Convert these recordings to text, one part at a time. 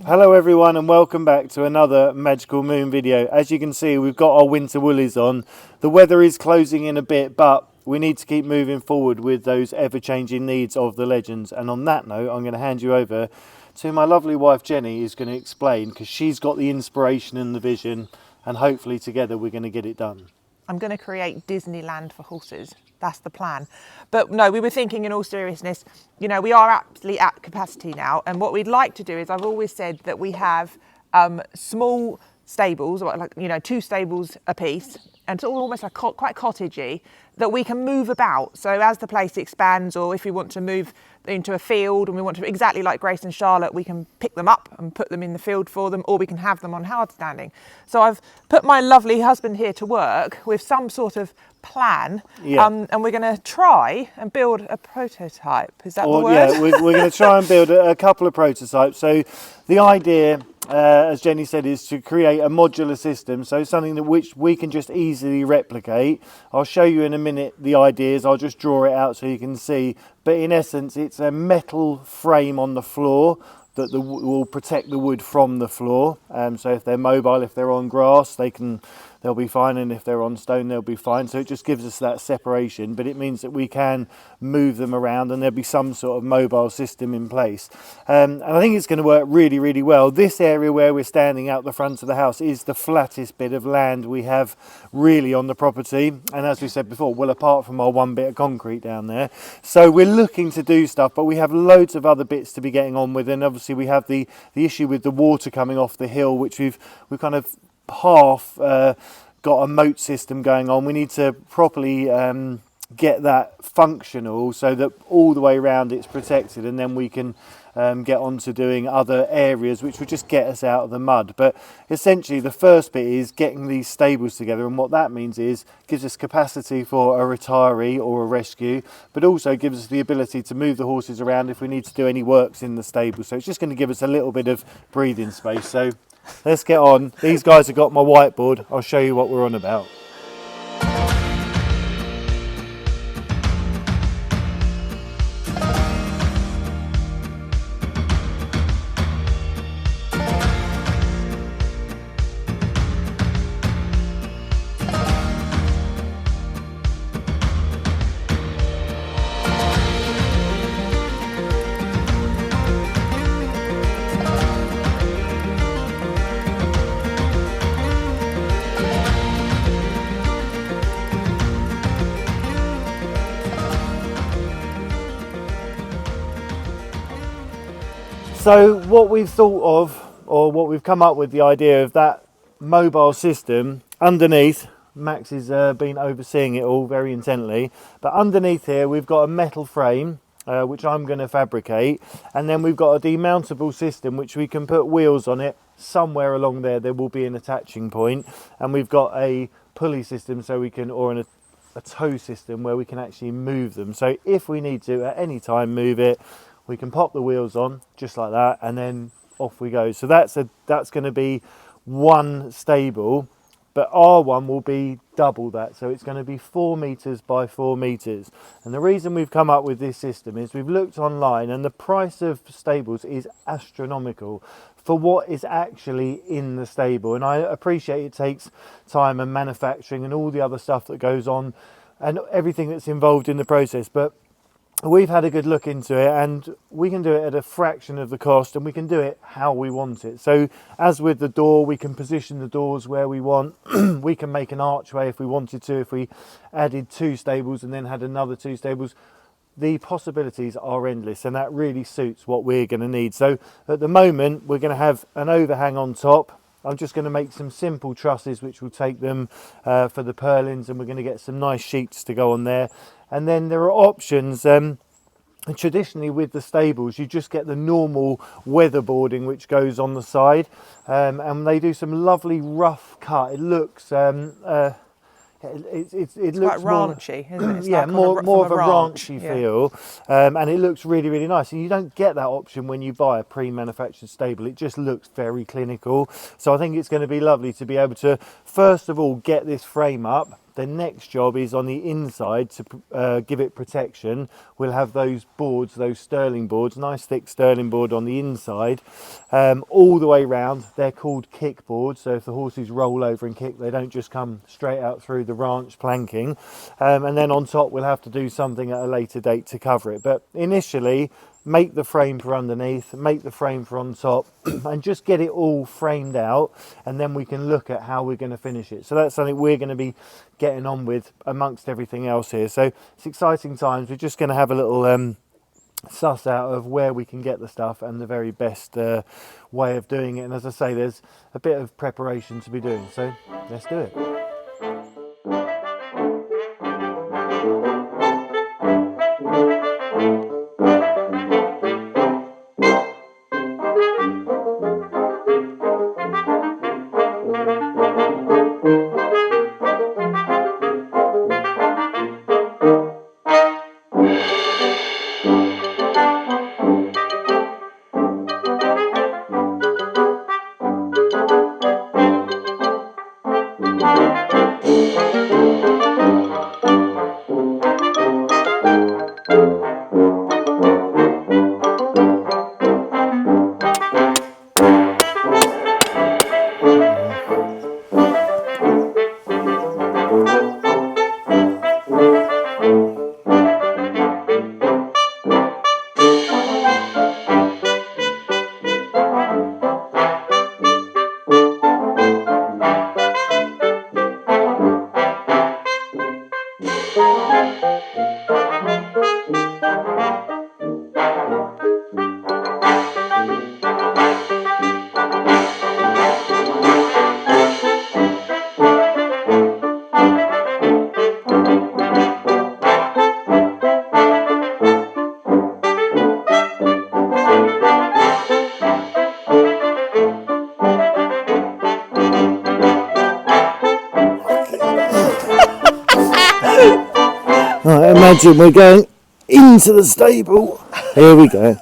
Hello everyone and welcome back to another Magical Moon video. As you can see, we've got our winter woolies on. The weather is closing in a bit, but we need to keep moving forward with those ever-changing needs of the legends. And on that note, I'm going to hand you over to my lovely wife Jenny, who's going to explain, because she's got the inspiration and the vision, and hopefully together we're going to get it done. I'm going to create Disneyland for horses. That's the plan. But no, we were thinking in all seriousness, you know, we are absolutely at capacity now. And what we'd like to do is, I've always said that we have small stables, like, you know, 2 stables a piece. And it's all almost like quite cottagey, that we can move about. So as the place expands, or if we want to move into a field and we want to, exactly like Grace and Charlotte, we can pick them up and put them in the field for them, or we can have them on hard standing. So I've put my lovely husband here to work with some sort of plan, and we're going to try and build a prototype. Is that the word? Yeah, we're going to try and build a couple of prototypes. So the idea, as Jenny said, is to create a modular system, so something that which we can just easily replicate. I'll show you in a minute the ideas. I'll just draw it out so you can see. But in essence, it's a metal frame on the floor that will protect the wood from the floor. So if they're mobile, if they're on grass, they'll be fine, and if they're on stone, they'll be fine. So it just gives us that separation, but it means that we can move them around and there'll be some sort of mobile system in place. And I think it's going to work really, really well. This area where we're standing out the front of the house is the flattest bit of land we have really on the property. And as we said before, well, apart from our one bit of concrete down there. So we're looking to do stuff, but we have loads of other bits to be getting on with. And obviously we have the issue with the water coming off the hill, which we've kind of half got a moat system going on. We need to properly get that functional so that all the way around it's protected, and then we can get on to doing other areas which would just get us out of the mud. But essentially the first bit is getting these stables together, and what that means is gives us capacity for a retiree or a rescue, but also gives us the ability to move the horses around if we need to do any works in the stable. So it's just going to give us a little bit of breathing space. So let's get on. These guys have got my whiteboard. I'll show you what we're on about. So what we've thought of, or what we've come up with, the idea of that mobile system underneath, Max has been overseeing it all very intently, but underneath here we've got a metal frame which I'm going to fabricate, and then we've got a demountable system which we can put wheels on it. Somewhere along there will be an attaching point, and we've got a pulley system so we can, or a tow system where we can actually move them. So if we need to at any time move it, we can pop the wheels on just like that, and then off we go. So that's going to be one stable, but our one will be double that. So it's going to be 4 meters by 4 meters. And the reason we've come up with this system is we've looked online, and the price of stables is astronomical for what is actually in the stable. And I appreciate it takes time and manufacturing and all the other stuff that goes on and everything that's involved in the process, but we've had a good look into it, and we can do it at a fraction of the cost, and we can do it how we want it. So as with the door, we can position the doors where we want. We can make an archway if we wanted to, if we added 2 stables and then had another 2 stables. The possibilities are endless, and that really suits what we're going to need. So at the moment we're going to have an overhang on top. I'm just going to make some simple trusses which will take them for the purlins, and we're going to get some nice sheets to go on there. And then there are options. Traditionally with the stables, you just get the normal weatherboarding which goes on the side, and they do some lovely rough cut. It looks it looks quite ranchy, isn't it? It's yeah, like more of a ranchy yeah. feel, and it looks really, really nice. And you don't get that option when you buy a pre-manufactured stable. It just looks very clinical. So I think it's going to be lovely to be able to, first of all, get this frame up, The next job is on the inside to give it protection. We'll have those boards, those sterling boards, nice thick sterling board on the inside, all the way round. They're called kick boards, so if the horses roll over and kick, they don't just come straight out through the ranch planking. And then on top we'll have to do something at a later date to cover it. But initially, make the frame for underneath, make the frame for on top, and just get it all framed out, and then we can look at how we're going to finish it. So that's something we're going to be getting on with amongst everything else here. So it's exciting times. We're just going to have a little suss out of where we can get the stuff and the very best way of doing it. And as I say, there's a bit of preparation to be doing, so let's do it. Right, imagine we're going into the stable. Here we go.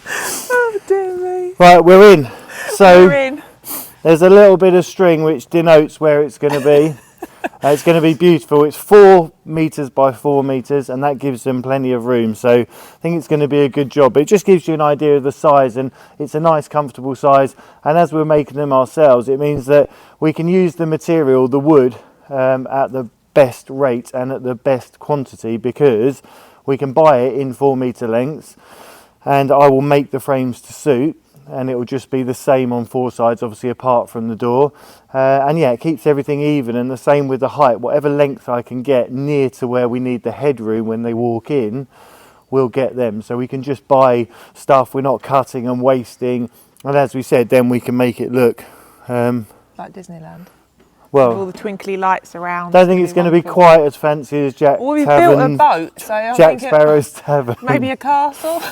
Oh dear me. Right, we're in. So We're in. there's a little bit of string which denotes where it's going to be. It's going to be beautiful. It's 4 meters by 4 meters, and that gives them plenty of room. So I think it's going to be a good job. It just gives you an idea of the size, and it's a nice, comfortable size. And as we're making them ourselves, it means that we can use the material, the wood, at the best rate and at the best quantity, because we can buy it in 4 meter lengths, and I will make the frames to suit, and it will just be the same on 4 sides, obviously apart from the door. And yeah, it keeps everything even, and the same with the height. Whatever length I can get near to where we need the headroom when they walk in, we'll get them. So we can just buy stuff, we're not cutting and wasting, and as we said, then we can make it look Like Disneyland. well, With all the twinkly lights around. I don't think it's going to be quite as fancy as Jack Well, we've built a Tavern, boat, so I Jack think Sparrow's Tavern. maybe a castle.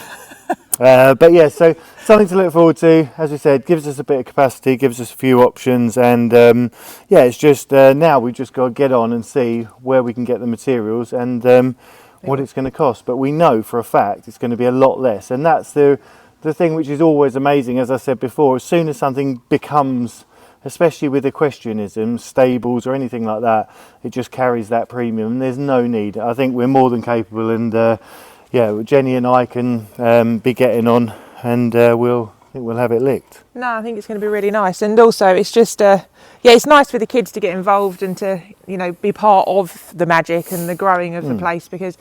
But yeah, so something to look forward to. As we said, gives us a bit of capacity, gives us a few options, and yeah, it's just now we've just got to get on and see where we can get the materials and what it's going to cost. But we know for a fact it's going to be a lot less, and that's the thing which is always amazing. As I said before, as soon as something becomes, especially with equestrianism, stables or anything like that, it just carries that premium. There's no need. I think we're more than capable, and yeah, Jenny and I can be getting on, and I think we'll have it licked. No, I think it's going to be really nice, and also it's just yeah, it's nice for the kids to get involved and to, you know, be part of the magic and the growing of the place, because,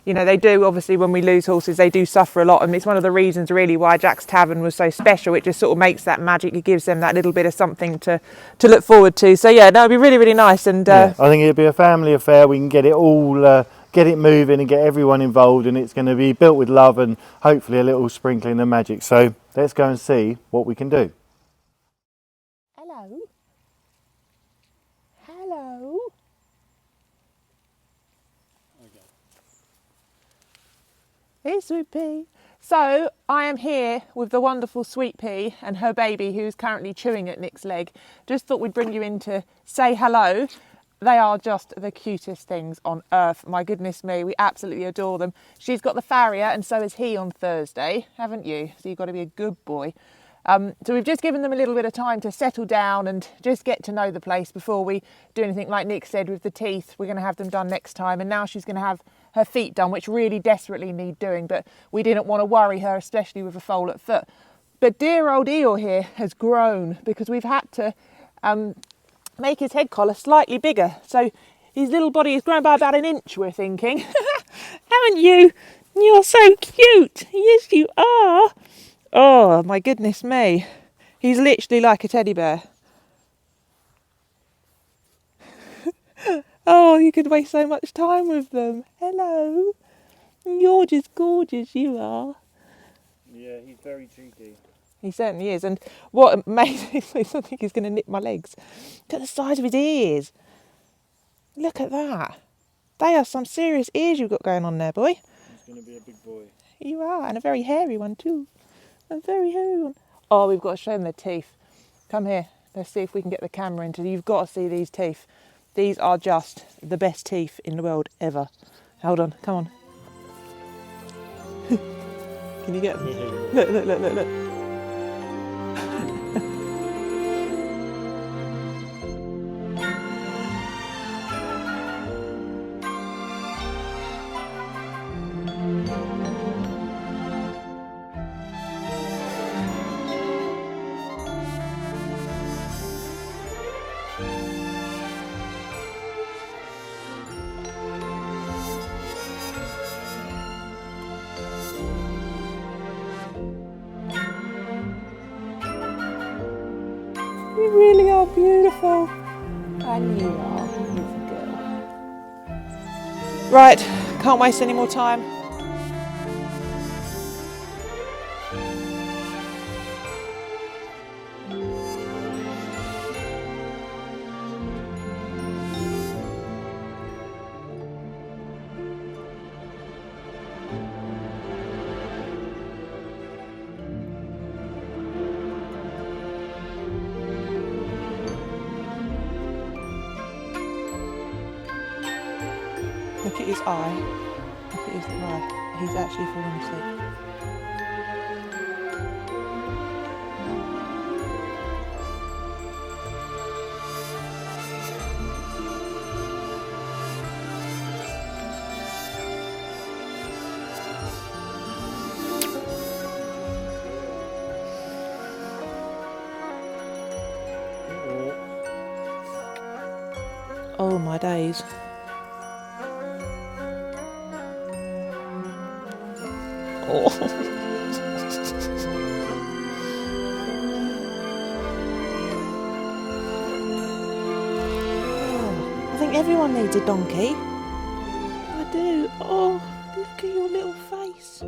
you know, they do, obviously, when we lose horses, they do suffer a lot, and it's one of the reasons really why Jack's Tavern was so special. It just sort of makes that magic, it gives them that little bit of something to look forward to. So yeah, no, it'd be really, really nice. And yeah, I think it'd be a family affair. We can get it all, get it moving and get everyone involved, and it's going to be built with love and hopefully a little sprinkling of magic. So let's go and see what we can do. Hello. Hello. Hey, Sweet Pea. So I am here with the wonderful Sweet Pea and her baby, who's currently chewing at Nick's leg. Just thought we'd bring you in to say hello. They are just the cutest things on earth. My goodness me, we absolutely adore them. She's got the farrier, and so is he on Thursday, haven't you? So you've got to be a good boy. So we've just given them a little bit of time to settle down and just get to know the place before we do anything. Like Nick said, with the teeth, we're going to have them done next time. And now she's going to have her feet done, which really desperately need doing, but we didn't want to worry her, especially with a foal at foot. But dear old Eeyore here has grown because we've had to make his head collar slightly bigger. So his little body has grown by about an inch, we're thinking. Haven't you? You're so cute. Yes, you are. Oh, my goodness me. He's literally like a teddy bear. Oh, you could waste so much time with them. Hello. You're just gorgeous, you are. Yeah, he's very cheeky. He certainly is. And what amazing is, I think he's going to nip my legs. Look at the size of his ears. Look at that. They are some serious ears you've got going on there, boy. He's going to be a big boy. You are, and a very hairy one too. A very hairy one. Oh, we've got to show them the teeth. Come here. Let's see if we can get the camera into. You've got to see these teeth. These are just the best teeth in the world ever. Hold on, come on. Can you get them? Look, look, look, look, look. You really are beautiful. And you are a beautiful girl. Right, can't waste any more time. Look at his eye. Look at his eye. He's actually falling asleep. Oh my days. Oh. I think everyone needs a donkey. I do. Oh, look at your little face.